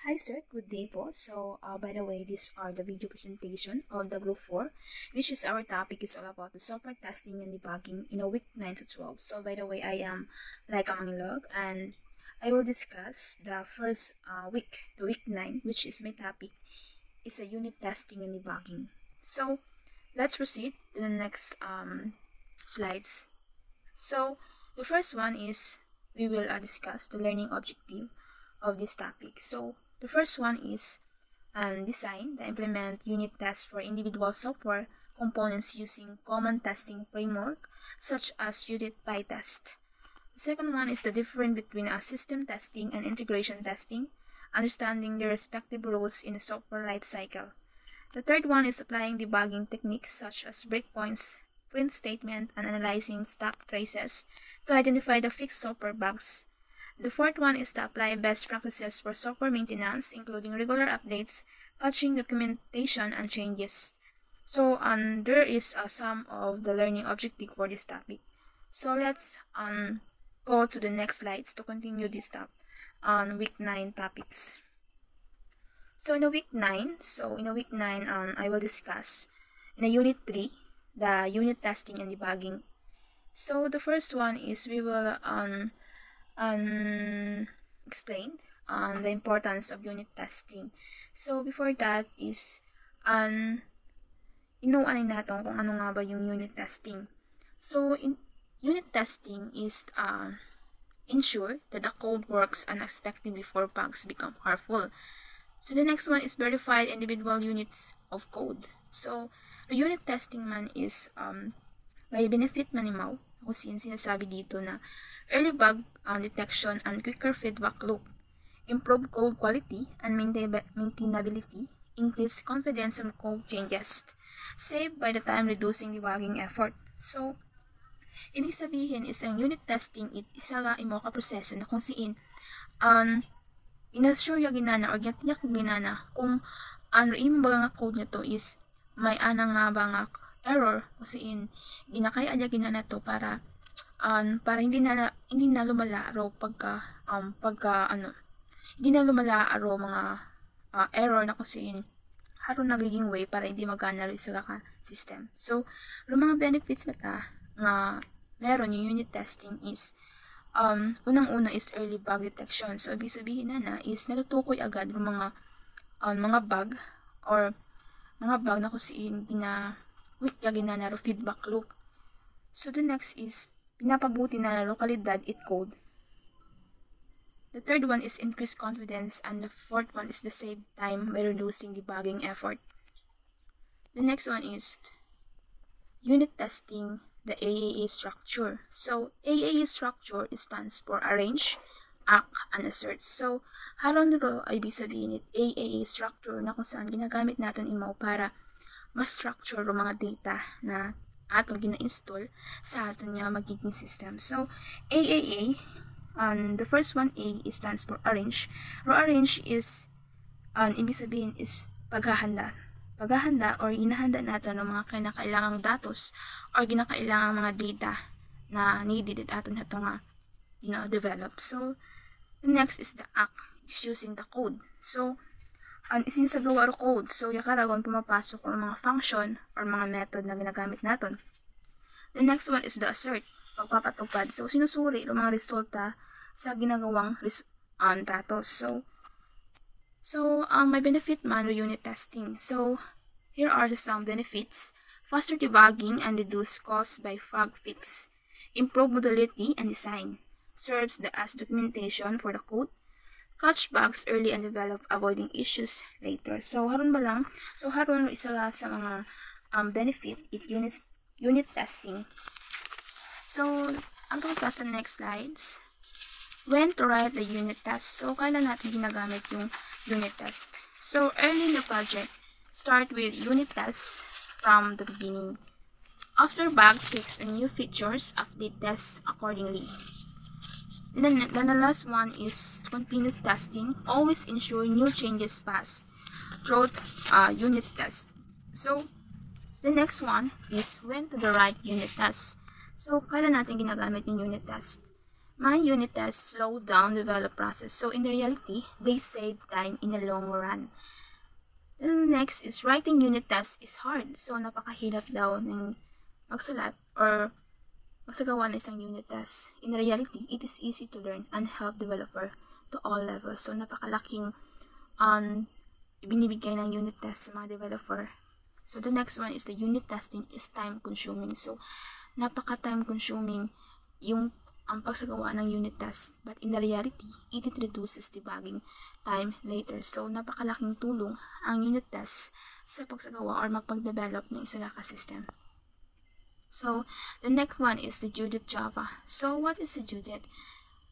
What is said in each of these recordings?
Hi sir, good day po. So, by the way, these are the video presentation of the group 4, which is our topic is all about the software testing and debugging in a week 9 to 12. So, by the way, I am Laika Manglog and I will discuss the first week, the week 9, which is my topic, is a unit testing and debugging. So, let's proceed to the next slides. So, the first one is we will discuss the learning objective of this topic. So, the first one is design, implement unit tests for individual software components using common testing framework such as unit PyTest. The second one is the difference between system testing and integration testing, understanding their respective roles in the software lifecycle. The third one is applying debugging techniques such as breakpoints, print statement, and analyzing stack traces to identify the fixed software bugs. The fourth one is to apply best practices for software maintenance, including regular updates, patching, documentation, and changes. So, there is some of the learning objective for this topic. So, let's go to the next slides to continue this topic on week 9 topics. So, in the week 9, I will discuss in a unit 3, the unit testing and debugging. So, the first one is we will explain the importance of unit testing. So, before that is inuunahin natin kung ano nga ba yung unit testing. So, unit testing is ensure that the code works unexpectedly before bugs become harmful. So, the next one is verified individual units of code. So, the unit testing man is may benefit man ni Mau kasi sinasabi dito na early bug detection and quicker feedback loop, improve code quality and maintainability, increase confidence in code changes, save by the time reducing debugging effort. So, ibig sabihin is ang unit testing isa nga imo ka proseso na kung siin inassure yung ginana or gatiyak yung ginana kung ang imo ba nga code nito is may anang nga ba nga error kung siin ginakaya adya ginana to para hindi na lumala araw hindi na lumala araw mga error na kasi haron nagiging way para hindi magana rin sa ka system. So, yung mga benefits na nga meron yung unit testing is unang-una is early bug detection. So, ibig sabihin na is natutukoy agad yung mga bug or mga bug na kasi weak lagi na naro feedback loop. So, the next is pinapabuti na lokalidad it code. The third one is increased confidence and the fourth one is the save time by reducing debugging effort. The next one is unit testing the AAA structure. So, AAA structure stands for arrange, act, and assert. So, haron nito ay ibig sabihin AAA structure na kung saan ginagamit natin imo para ma-structure yung mga data na atong gina-install sa aton nga magiging system. So, AAA, the first one, A, stands for arrange. Arrange is, ibig sabihin is paghahanda. Paghahanda or inahanda natin ng mga kinakailangang datos or ginakailangang mga data na needed at aton nato nga develop. So, the next is the act, is using the code. So, isin sa gawa code. So, yakaragon pumapasok ang mga function or mga method na ginagamit natin. The next one is the assert, pagpapatupad. So, sinusuri ang mga resulta sa ginagawang datos. So, may benefit man unit testing. So, here are some benefits. Faster debugging and reduce cost by bug fix. Improve modularity and design. Serves as documentation for the code. Catch bugs early and develop avoiding issues later. So, haron ba lang? So, haron isa sa mga benefit unit testing. So, ang tungkol sa next slides. When to write the unit test. So, kailan natin ginagamit yung unit test? So, early in the project, start with unit tests from the beginning. After bug fix and new features, update tests accordingly. Then the last one is continuous testing. Always ensure new changes pass throughout unit test. So, the next one is when to the right unit test. So, kailan natin ginagamit yung unit test? My unit tests slow down the develop process. So in reality, they save time in the long run. Then next is writing unit tests is hard. So napakahirap daw ng magsulat or magsagawa ng isang unit test. In reality, it is easy to learn and help developer to all levels. So napakalaking binibigay ng unit test sa mga developer. So the next one is the unit testing is time consuming. So napaka-time consuming yung ang pagsagawa ng unit test. But in the reality, it reduces debugging time later. So napakalaking tulong ang unit test sa pagsagawa or magpag-develop ng isang system. So the next one is the Judith Java. So what is the Judith?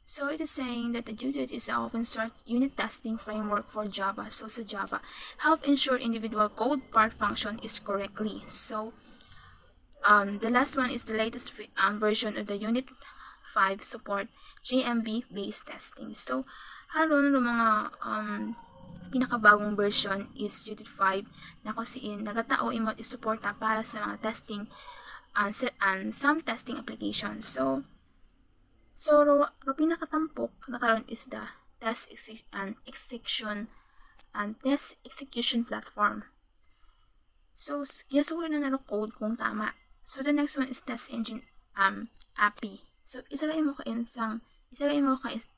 So it is saying that the Judith is an open source unit testing framework for Java. So sa Java, help ensure individual code part function is correctly. So the last one is the latest version of the Unit 5 support JMB based testing. So haron ng mga pinakabagong version is Judith 5 na kusiin nagatao imot isuporta para sa mga testing and some testing applications. So ro pinakatampok na karon is the test execution platform. So yasuhin na naro code kung tama. So the next one is test engine API. So isalagay mo ka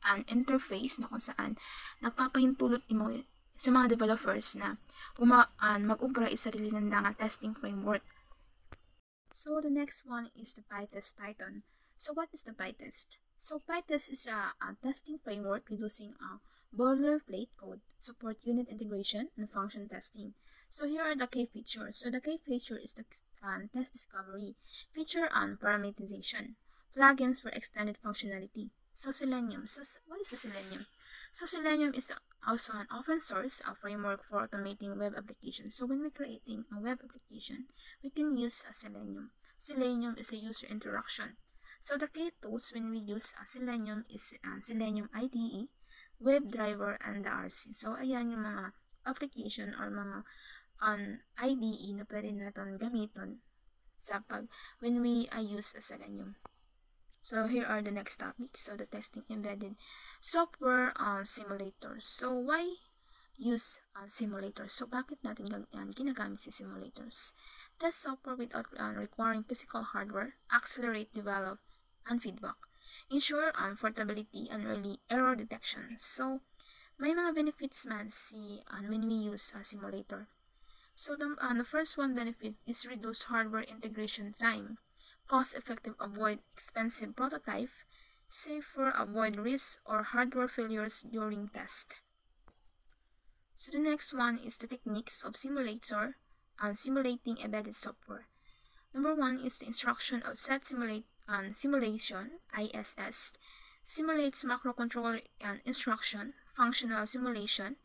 an interface na kung saan nagpapahintulot imo sa mga developers na mag-ubra isarili ng testing framework. So the next one is the PyTest Python. So what is the PyTest? So PyTest is a testing framework using boilerplate code, support unit integration, and function testing. So here are the key features. So the key feature is the test discovery, feature and parameterization, plugins for extended functionality. So Selenium. So what is the Selenium? So Selenium is also an open source framework for automating web applications. So when we're creating a web application, we can use Selenium. Selenium is a user interaction. So the key tools when we use Selenium is Selenium IDE, WebDriver, and the RC. So ayan yung mga application or mga IDE na pwede natin gamiton sa when we use Selenium. So here are the next topics. So the testing embedded software simulators. So why use simulators? So bakit natin ginagamit si simulators? Test software without requiring physical hardware, accelerate, develop, and feedback, ensure portability and early error detection. So may mga benefits man when we use a simulator. So the first one benefit is reduce hardware integration time, cost-effective, avoid expensive prototype, safer, avoid risks or hardware failures during test. So the next one is the techniques of simulator and simulating embedded software. Number one is the instruction of set simulation, ISS, simulates macrocontroller and instruction, functional simulation,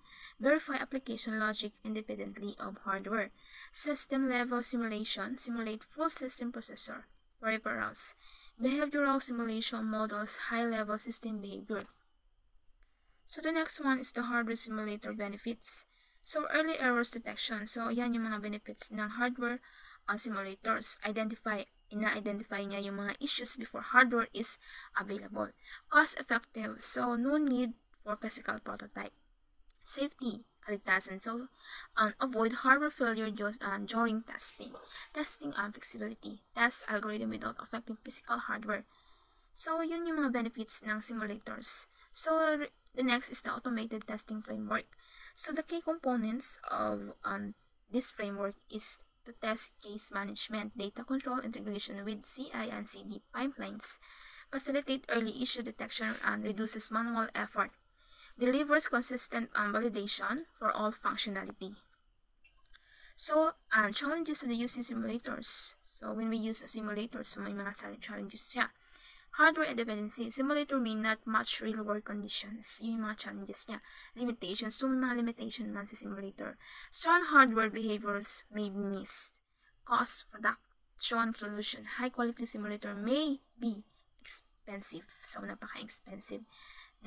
verify application logic independently of hardware. System level simulation, simulate full system processor, peripherals. Behavioral simulation models high level system behavior. So the next one is the hardware simulator benefits. So early errors detection. So yan yung mga benefits ng hardware simulators. Ina-identify niya yung mga issues before hardware is available. Cost effective. So no need for physical prototype. Safety, kaligtasan. So avoid hardware failure during testing. Testing and flexibility. Test algorithm without affecting physical hardware. So yun yung mga benefits ng simulators. So the next is the automated testing framework. So the key components of this framework is to test case management, data control, integration with CI and CD pipelines, facilitate early issue detection and reduces manual effort, delivers consistent validation for all functionality. So challenges of the using simulators. So when we use a simulator, so may mga challenges siya. Hardware dependency. Simulator may not match real-world conditions. Yung mga challenges niya. Limitations. So, may mga limitation man sa simulator. Strong hardware behaviors may be missed. Cost, production, solution. High-quality simulator may be expensive. So, napaka-expensive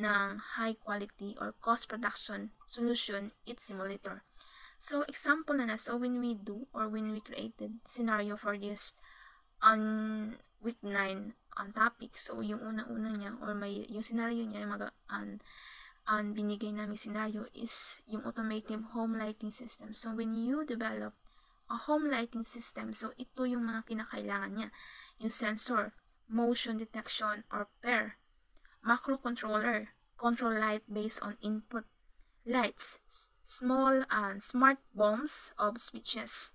ng high-quality or cost production solution it's simulator. So, example na so when we do or when we created scenario for this week 9 topic. So, yung una-una niya or yung scenario niya, ang binigay namin scenario is yung automated home lighting system. So, when you develop a home lighting system, so ito yung mga kinakailangan niya. Yung sensor, motion detection or pair, macro controller, control light based on input, lights, small smart bulbs of switches,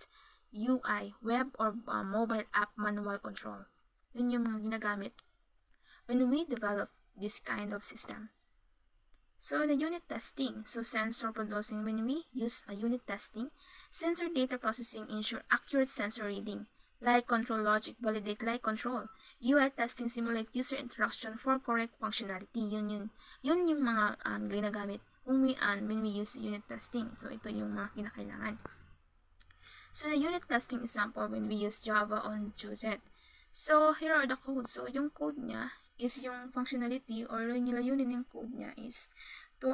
UI, web or mobile app manual control. Yun yung mga ginagamit when we develop this kind of system. So the unit testing, so sensor producing, when we use a unit testing, sensor data processing ensure accurate sensor reading, light control logic validate light control, UI testing simulate user interaction for correct functionality. Yun yung mga ginagamit when we use unit testing. So ito yung mga kinakailangan. So the unit testing example when we use Java on Jujet. So here are the codes. So yung code niya is yung functionality or yung nilayunin ng code niya is to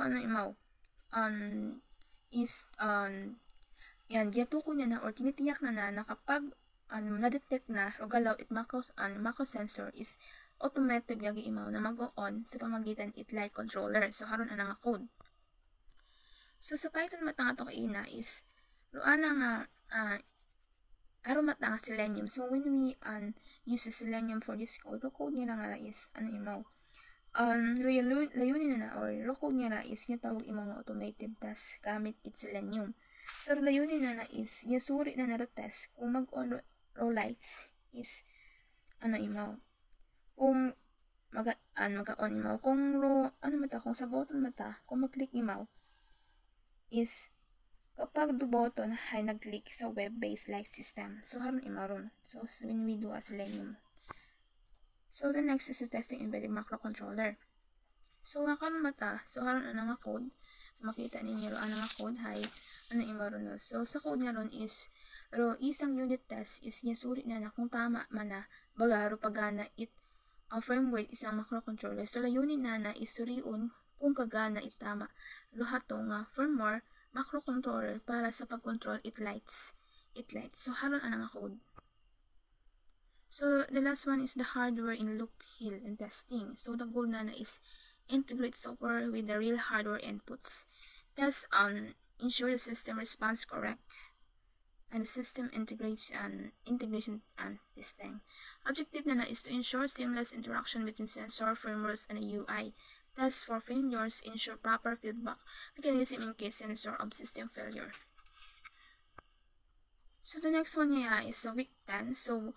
yan, giyatuko niya na or tinitiyak na kapag na-detect na rogalaw it macro sensor is automatic lagi imaw na mag-on sa pamagitan it light controller. So haron ana nga code. So sa Python matanga to kaina is ruana nga aron matanga Selenium. So when we use Selenium for this code, code niya na nga is imaw layunin na or code niya na is yung tawag imaw nga automated task gamit it Selenium. So layunin na is yung suri na test kung mag-on row lights is imaw kung mag-on imaw kung row kung sa button mata kung mag-click imaw is kapag the button ay nag-click sa web-based light system. So haron imaron. So when we do a Selenium. So the next is the testing embedded macro controller. So nga karon mata, so haron ana nga code. So makita ninyo ro ana nga code hay imaron no. So sa code nga ron is isang unit test is suri na kung tama man na baga ro pagana it ang firmware isang microcontroller. So layunin na is suriun kung kagana it tama lahat nga firmware microcontroller para sa pag-control it lights. So haron ana nga code. So the last one is the hardware in loop hill and testing. So the goal na is integrate software with the real hardware inputs. Test ensure the system responds correct and system integration testing. Objective na is to ensure seamless interaction between sensor, firmwares, and a UI. Test for failures ensure proper feedback mechanism in case sensor of system failure. So the next one here is week 10. So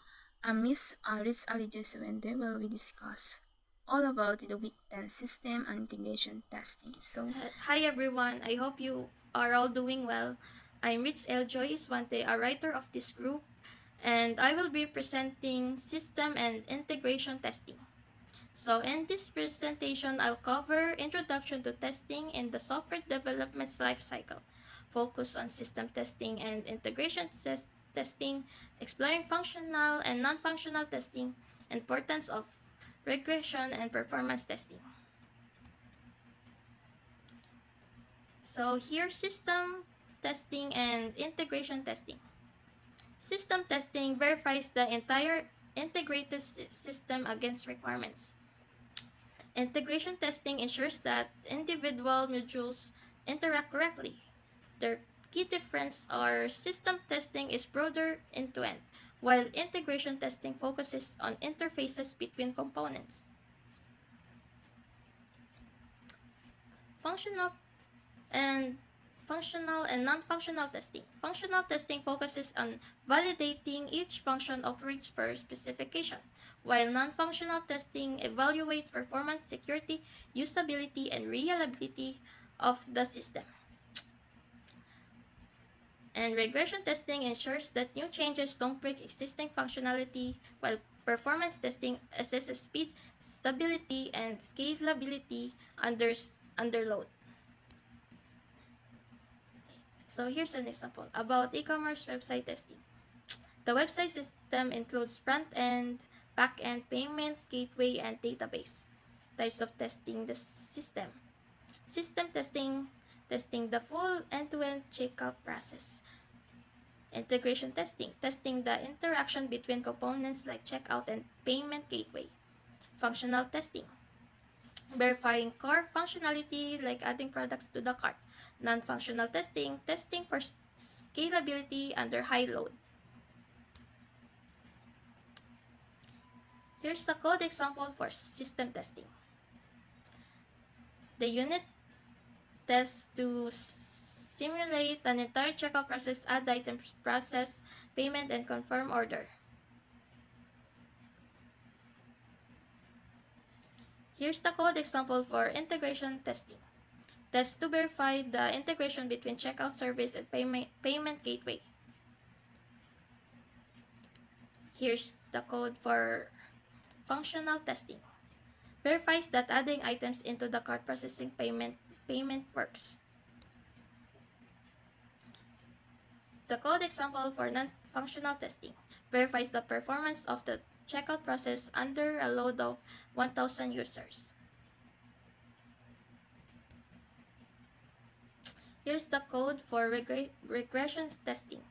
Miss Rich Alijesuende will discuss all about the week 10 system and integration testing. So hi everyone, I hope you are all doing well. I'm Rich L. Joyce Wante, a writer of this group, and I will be presenting system and integration testing. So in this presentation, I'll cover introduction to testing in the software development lifecycle, focus on system testing and integration testing, exploring functional and non-functional testing, importance of regression and performance testing. So here's system testing and integration testing. System testing verifies the entire integrated system against requirements. Integration testing ensures that individual modules interact correctly. The key difference are system testing is broader end-to-end, while integration testing focuses on interfaces between components. Functional and non-functional testing. Functional testing focuses on validating each function operates per specification, while non-functional testing evaluates performance, security, usability, and reliability of the system. And regression testing ensures that new changes don't break existing functionality, while performance testing assesses speed, stability, and scalability under load. So here's an example about e-commerce website testing. The website system includes front-end, back-end, payment, gateway, and database. Types of testing the system. System testing the full end-to-end checkout process. Integration testing, testing the interaction between components like checkout and payment gateway. Functional testing, verifying core functionality like adding products to the cart. Non-functional testing, testing for scalability under high load. Here's a code example for system testing. The unit test to simulate an entire checkout process, add items, process, payment, and confirm order. Here's the code example for integration testing. Test to verify the integration between checkout service and payment gateway. Here's the code for functional testing. Verifies that adding items into the cart processing payment works. The code example for non-functional testing verifies the performance of the checkout process under a load of 1,000 users. Here's the code for regression testing.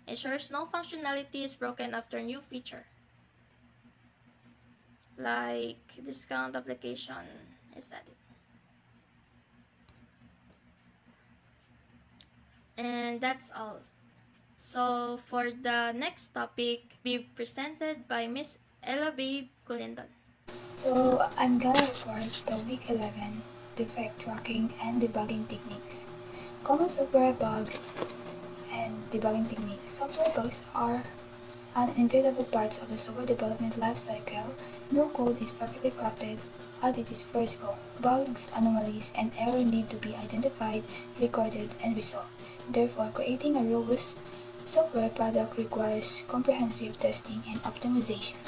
Ensures no functionality is broken after new feature, like discount application is added. And that's all. So for the next topic, be presented by Miss Ella Babe Kulindon. So I'm gonna report the week 11 defect tracking and debugging techniques. Common software bugs and debugging techniques. Software bugs are an inevitable part of the software development lifecycle. No code is perfectly crafted at its first go. Bugs, anomalies, and errors need to be identified, recorded, and resolved. Therefore, creating a robust software product requires comprehensive testing and optimization.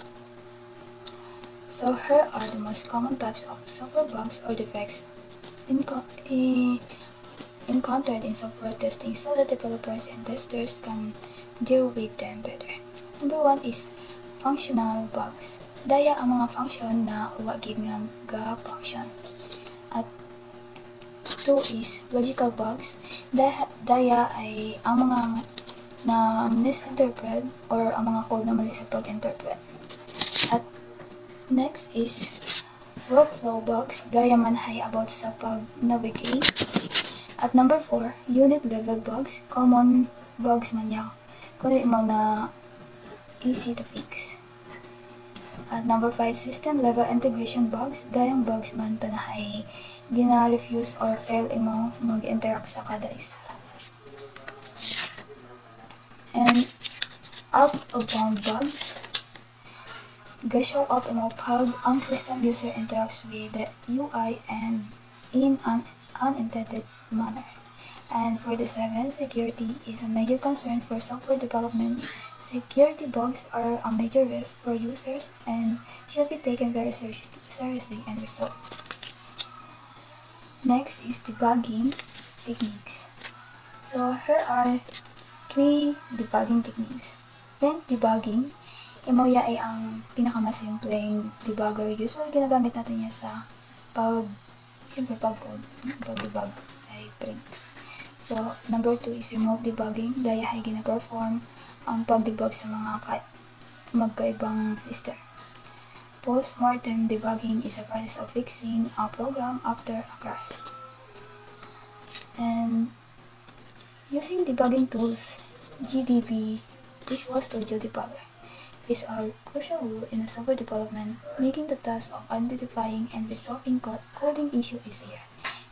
So here are the most common types of software bugs or defects encountered in software testing so that developers and testers can deal with them better. Number 1 is functional bugs. Daya ang mga function na wagid nga ga-function. At 2 is logical bugs. Daya ay ang mga na misinterpret or ang mga code na mali sa pag-interpret. At next is workflow bugs. Daya man hay about sa pag-navigate. At number 4, unit level bugs. Common bugs man yan. Kundi mo na easy to fix. At number 5, system level integration bugs. Dayang bugs man tanahay gina-refuse or fail imo mag-interact sa kada isa. And out-of-bound bugs. Ga-show up imo pag ang system user interacts with the UI and in an unintended manner. And for the 7, security is a major concern for software development. Security bugs are a major risk for users and should be taken very seriously and resolved. Next is debugging techniques. So here are 3 debugging techniques. Print debugging, imoya ay ang pinakamasimpleng debugger. Usually ginagamit natin niya sa pag-debug ay print. So, number 2 is remote debugging. Daya ay gina-perform ang pag-debug sa mga magkaibang system. Post-mortem debugging is a process of fixing a program after a crash. And using debugging tools, GDB, Visual Studio Debugger, is a crucial role in software development, making the task of identifying and resolving coding issues easier.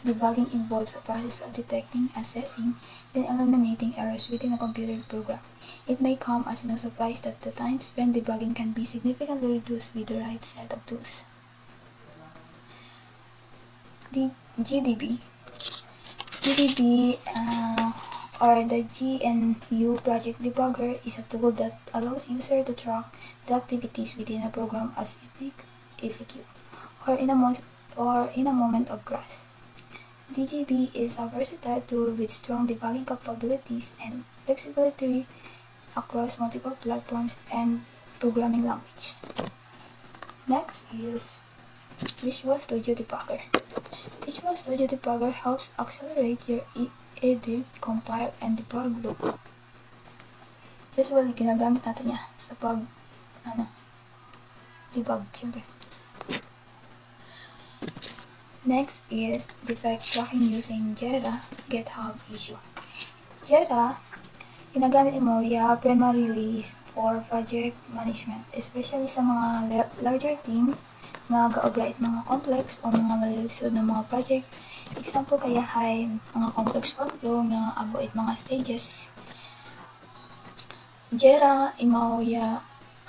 Debugging involves a process of detecting, assessing, then eliminating errors within a computer program. It may come as no surprise that the time spent debugging can be significantly reduced with the right set of tools. The GDB or the GNU Project Debugger is a tool that allows users to track the activities within a program as it executes, or in a moment of crash. DGB is a versatile tool with strong debugging capabilities and flexibility across multiple platforms and programming language. Next is Visual Studio Debugger. Visual Studio Debugger helps accelerate your edit, compile, and debug loop. Usually, ginagamit natin niya sa debug, syempre. Next is defect tracking using Jira GitHub issue. Jira, ginagamit mo primarily for project management, especially sa mga larger team nga ga-operate mga complex o mga malilusod na mga project. Example kaya ay mga complex workflow nga abuit mga stages. Jira imaw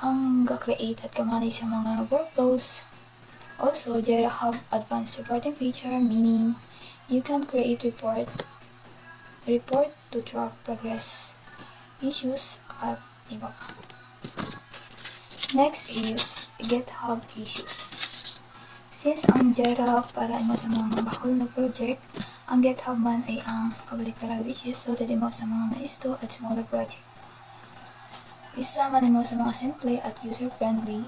ang ga-create at ka-manage sa mga workflows. Also, Jira have advanced reporting feature, meaning you can create report to track progress, issues, at iba pa. Next is GitHub issues. Since ang Jira para mo sa mga bakol na project, ang GitHub man ay ang kabaliktaran, which is suited mo sa mga maisto at smaller project. Isama mo sa mga simple at user-friendly.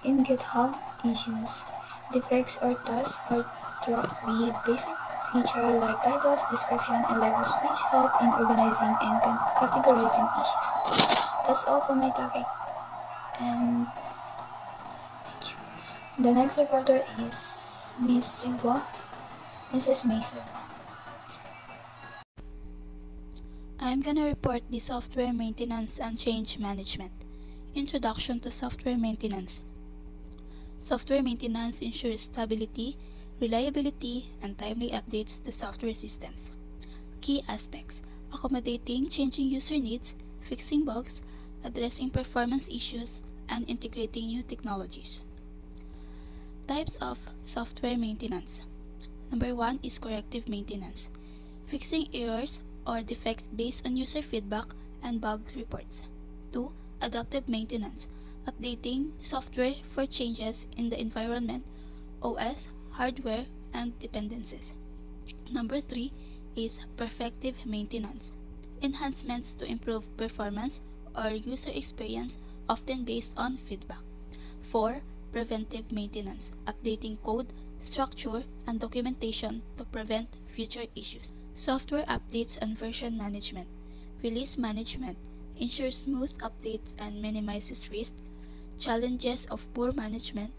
In GitHub issues, defects or tasks are tracked with basic features like titles, description, and labels, which help in organizing and categorizing issues. That's all for my topic, and thank you. The next reporter is Mrs. Mason. I'm gonna report the software maintenance and change management. Introduction to software maintenance. Software maintenance ensures stability, reliability, and timely updates to software systems. Key aspects: accommodating changing user needs, fixing bugs, addressing performance issues, and integrating new technologies. Types of software maintenance. Number 1 is corrective maintenance, fixing errors or defects based on user feedback and bug reports. 2. Adaptive maintenance, updating software for changes in the environment, OS, hardware, and dependencies. Number 3 is perfective maintenance, enhancements to improve performance or user experience, often based on feedback. 4. Preventive maintenance, updating code, structure, and documentation to prevent future issues. Software updates and version management. Release management ensures smooth updates and minimizes risk, challenges of poor management,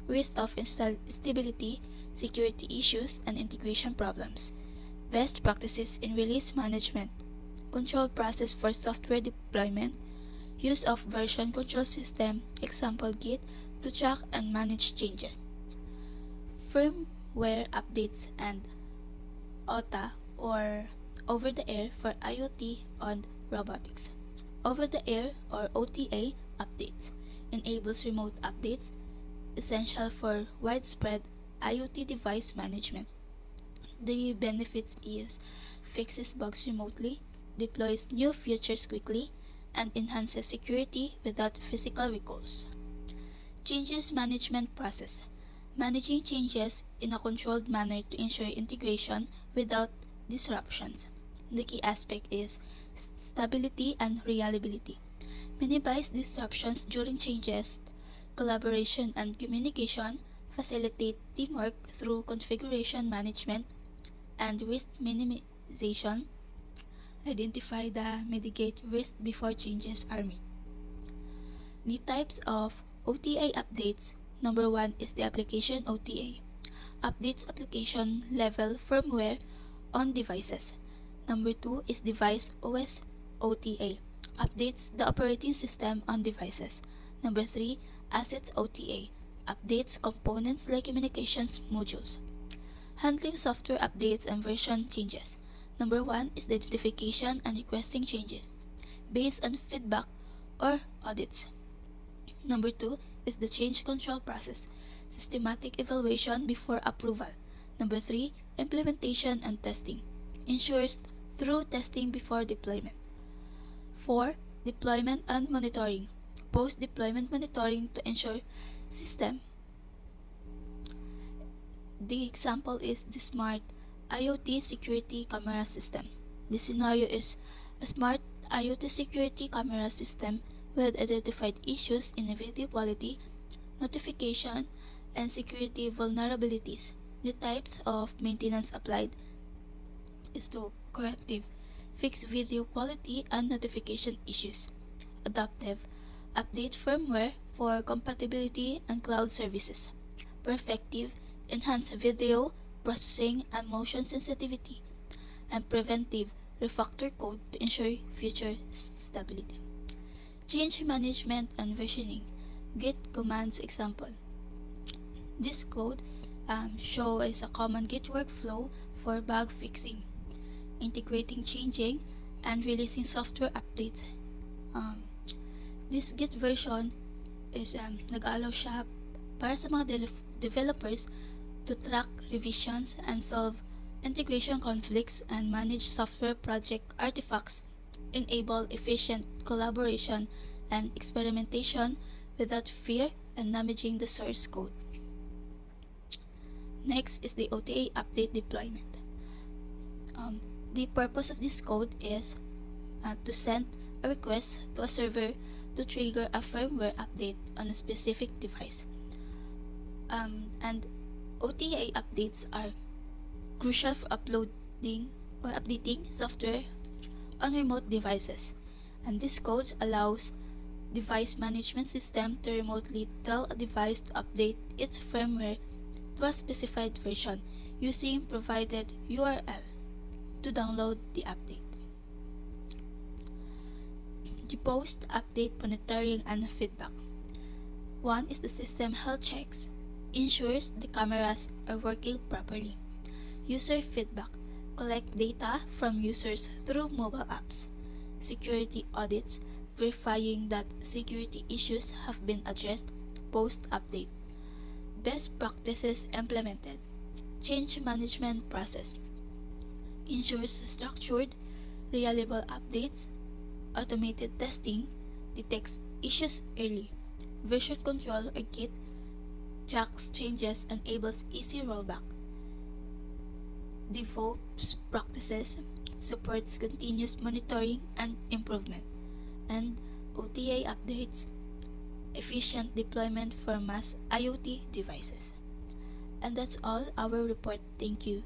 risk of instability, security issues, and integration problems. Best practices in release management. Control process for software deployment. Use of version control system, example Git, to track and manage changes. Firmware updates and OTA or over-the-air for IoT and robotics. Over-the-air or OTA updates enables remote updates, essential for widespread IoT device management. The benefits is fixes bugs remotely, deploys new features quickly, and enhances security without physical recalls. Changes management process. Managing changes in a controlled manner to ensure integration without disruptions. The key aspect is stability and reliability. Minimize disruptions during changes, collaboration and communication, facilitate teamwork through configuration management and risk minimization, identify the mitigate risk before changes are made. The types of OTA updates. Number 1 is the application OTA. Updates application level firmware on devices. Number 2 is device OS OTA. Updates the operating system on devices. Number 3, assets OTA. Updates components like communications modules. Handling software updates and version changes. Number 1 is the identification and requesting changes based on feedback or audits. Number 2 is the change control process, systematic evaluation before approval. Number 3, implementation and testing, ensures through testing before deployment. 4, deployment and monitoring, post-deployment monitoring to ensure system. The example is the Smart IoT Security Camera System. The scenario is a smart IoT security camera system with identified issues in video quality, notification, and security vulnerabilities. The types of maintenance applied is to corrective, fix video quality and notification issues. adaptive update firmware for compatibility and cloud services. Perfective enhance video processing and motion sensitivity, and preventive refactor code to ensure future stability. Change management and versioning. Git commands example. This code shows a common Git workflow for bug fixing, integrating, changing, and releasing software updates. Um, this Git version is nag-allow siya para sa mga developers to track revisions and solve integration conflicts and manage software project artifacts, enable efficient collaboration and experimentation without fear and damaging the source code. Next is the OTA update deployment. The purpose of this code is to send a request to a server to trigger a firmware update on a specific device. And OTA updates are crucial for uploading or updating software on remote devices. And this code allows device management system to remotely tell a device to update its firmware to a specified version using provided URL to download the update. The post-update monitoring and feedback. One is the system health checks, ensures the cameras are working properly. User feedback, collect data from users through mobile apps. Security audits, verifying that security issues have been addressed post-update. Best practices implemented. Change management process. Ensures structured, reliable updates. Automated testing detects issues early. Version control or Git tracks changes and enables easy rollback. DevOps practices supports continuous monitoring and improvement. And OTA updates efficient deployment for mass IoT devices. And that's all our report. Thank you.